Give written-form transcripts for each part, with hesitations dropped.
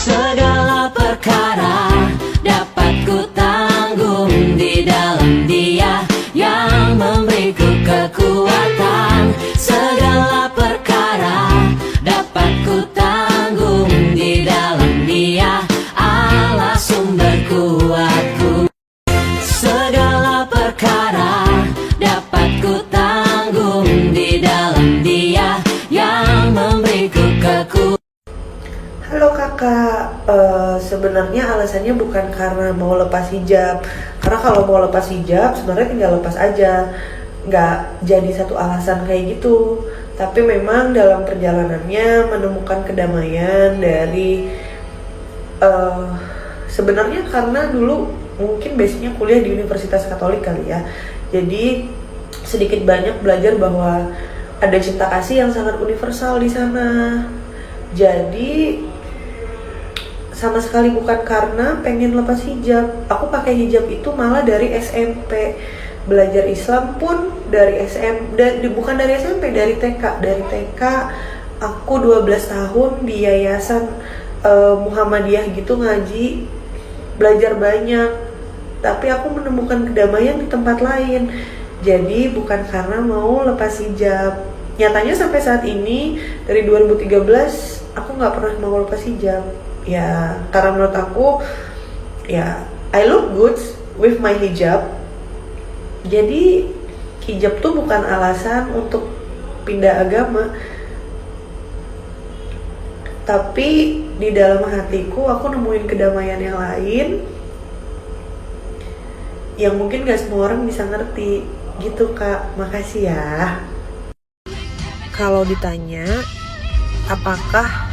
Segala perkara dapat ku tanggung di dalam Dia yang memberiku kekuatan. Segala perkara dapat ku tanggung di dalam Dia, Allah sumber kuatku. Segala perkara dapat ku tanggung di dalam Dia yang memberiku kekuatan. Halo kakak, sebenarnya alasannya bukan karena mau lepas hijab. Karena kalau mau lepas hijab sebenarnya tinggal lepas aja, nggak jadi satu alasan kayak gitu. Tapi memang dalam perjalanannya menemukan kedamaian dari sebenarnya karena dulu mungkin basicnya kuliah di Universitas Katolik kali ya. Jadi sedikit banyak belajar bahwa ada cinta kasih yang sangat universal di sana. Jadi sama sekali bukan karena pengen lepas hijab. Aku pakai hijab itu malah dari SMP. Belajar Islam pun dari bukan dari SMP, dari TK. Dari TK aku 12 tahun di yayasan Muhammadiyah gitu ngaji, belajar banyak. Tapi aku menemukan kedamaian di tempat lain. Jadi bukan karena mau lepas hijab. Nyatanya sampai saat ini dari 2013 aku nggak pernah mau lepas hijab. Ya karena menurut aku ya I look good with my hijab. Jadi hijab tuh bukan alasan untuk pindah agama. Tapi di dalam hatiku aku nemuin kedamaian yang lain yang mungkin gak semua orang bisa ngerti gitu kak. Makasih ya. Kalau ditanya apakah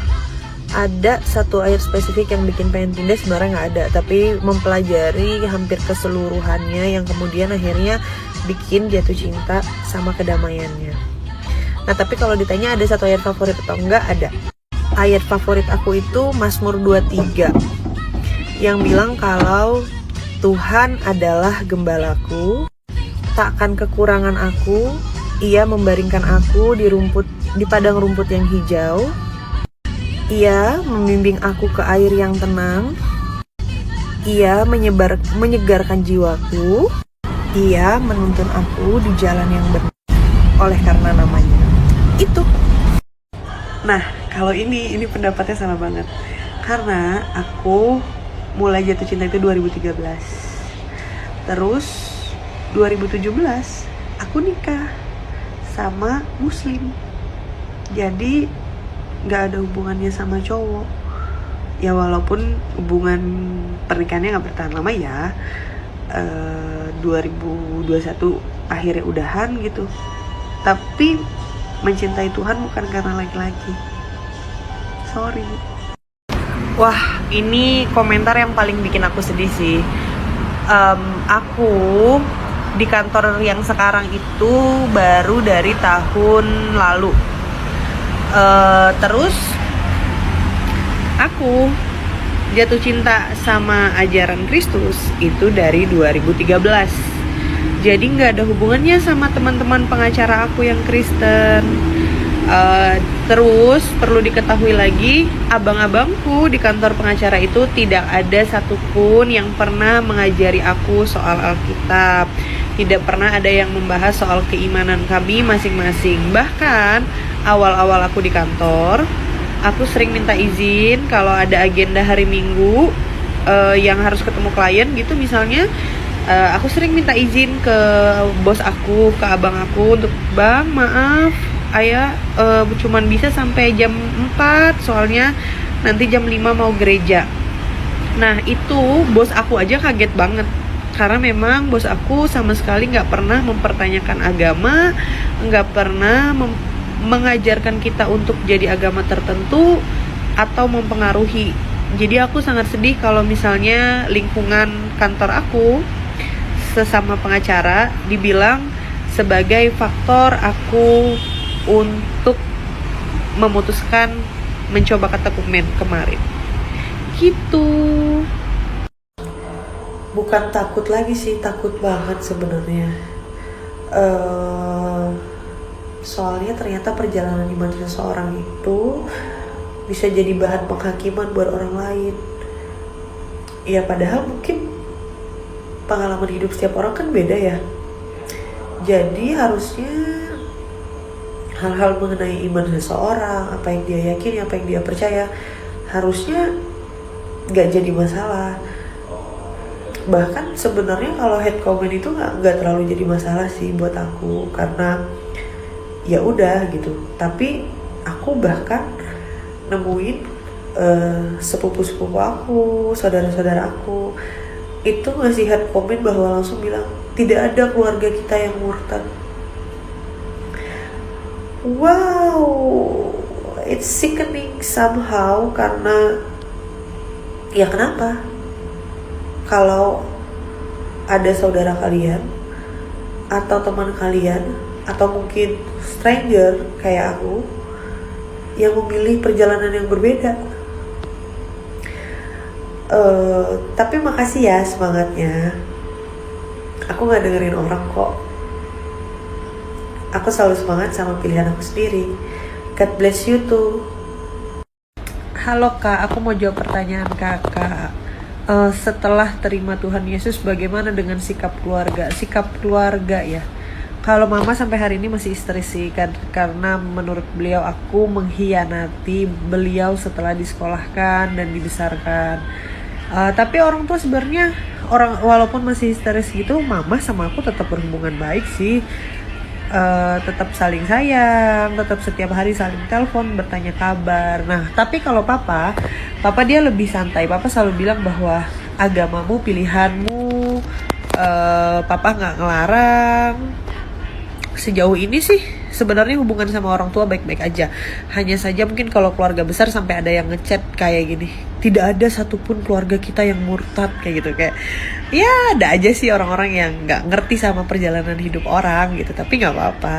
ada satu ayat spesifik yang bikin pengen pindah, sebenarnya nggak ada, tapi mempelajari hampir keseluruhannya yang kemudian akhirnya bikin jatuh cinta sama kedamaiannya. Nah tapi kalau ditanya ada satu ayat favorit atau enggak, ada. Ayat favorit aku itu Mazmur 23 yang bilang kalau Tuhan adalah gembalaku, takkan kekurangan aku. Ia membaringkan aku di padang rumput yang hijau. Ia membimbing aku ke air yang tenang. Ia menyegarkan jiwaku. Ia menuntun aku di jalan yang benar oleh karena namanya. Itu. Nah, kalau ini pendapatnya sama banget. Karena aku mulai jatuh cinta itu 2013. Terus 2017 aku nikah sama muslim. Jadi gak ada hubungannya sama cowok. Ya walaupun hubungan pernikahannya gak bertahan lama ya, 2021 akhirnya udahan gitu. Tapi mencintai Tuhan bukan karena laki-laki. Sorry. Wah, ini komentar yang paling bikin aku sedih sih. Aku di kantor yang sekarang itu baru dari tahun lalu. Terus aku jatuh cinta sama ajaran Kristus itu dari 2013. Jadi nggak ada hubungannya sama teman-teman pengacara aku yang Kristen. Terus perlu diketahui lagi, abang-abangku di kantor pengacara itu tidak ada satupun yang pernah mengajari aku soal Alkitab. Tidak pernah ada yang membahas soal keimanan kami masing-masing. Bahkan awal-awal aku di kantor, aku sering minta izin kalau ada agenda hari Minggu yang harus ketemu klien gitu misalnya. Aku sering minta izin ke bos aku, ke abang aku untuk, "Bang, maaf, ayah cuman bisa sampai jam 4 soalnya nanti jam 5 mau gereja." Nah itu bos aku aja kaget banget. Karena memang bos aku sama sekali gak pernah mempertanyakan agama, gak pernah mengajarkan kita untuk jadi agama tertentu atau mempengaruhi. Jadi aku sangat sedih kalau misalnya lingkungan kantor aku sesama pengacara dibilang sebagai faktor aku untuk memutuskan mencoba kata komen kemarin. Gitu. Bukan takut lagi sih, takut banget sebenarnya. Soalnya ternyata perjalanan iman seseorang itu bisa jadi bahan penghakiman buat orang lain. Ya padahal mungkin pengalaman hidup setiap orang kan beda ya. Jadi harusnya hal-hal mengenai iman seseorang, apa yang dia yakini, apa yang dia percaya, harusnya nggak jadi masalah. Bahkan sebenarnya kalau hate comment itu nggak terlalu jadi masalah sih buat aku, karena ya udah gitu. Tapi aku bahkan nemuin sepupu-sepupu aku, saudara-saudara aku itu ngasih hate comment bahwa langsung bilang tidak ada keluarga kita yang murtad. Wow, it's sickening somehow, karena ya kenapa? Kalau ada saudara kalian atau teman kalian atau mungkin stranger kayak aku yang memilih perjalanan yang berbeda. Tapi makasih ya semangatnya. Aku gak dengerin orang kok. Aku selalu semangat sama pilihan aku sendiri. God bless you too. Halo kak, aku mau jawab pertanyaan kakak. Setelah terima Tuhan Yesus, bagaimana dengan sikap keluarga? Sikap keluarga ya. Kalau mama sampai hari ini masih histeris sih, karena menurut beliau aku mengkhianati beliau setelah disekolahkan dan dibesarkan. Tapi orang tua sebenarnya walaupun masih histeris gitu, mama sama aku tetap berhubungan baik sih. Tetap saling sayang, tetap setiap hari saling telepon, bertanya kabar. Nah, tapi kalau papa dia lebih santai. Papa selalu bilang bahwa agamamu pilihanmu, papa nggak ngelarang. Sejauh ini sih sebenarnya hubungan sama orang tua baik-baik aja. Hanya saja mungkin kalau keluarga besar sampai ada yang ngechat kayak gini, tidak ada satupun keluarga kita yang murtad kayak gitu. Kayak ya ada aja sih orang-orang yang nggak ngerti sama perjalanan hidup orang gitu. Tapi nggak apa-apa.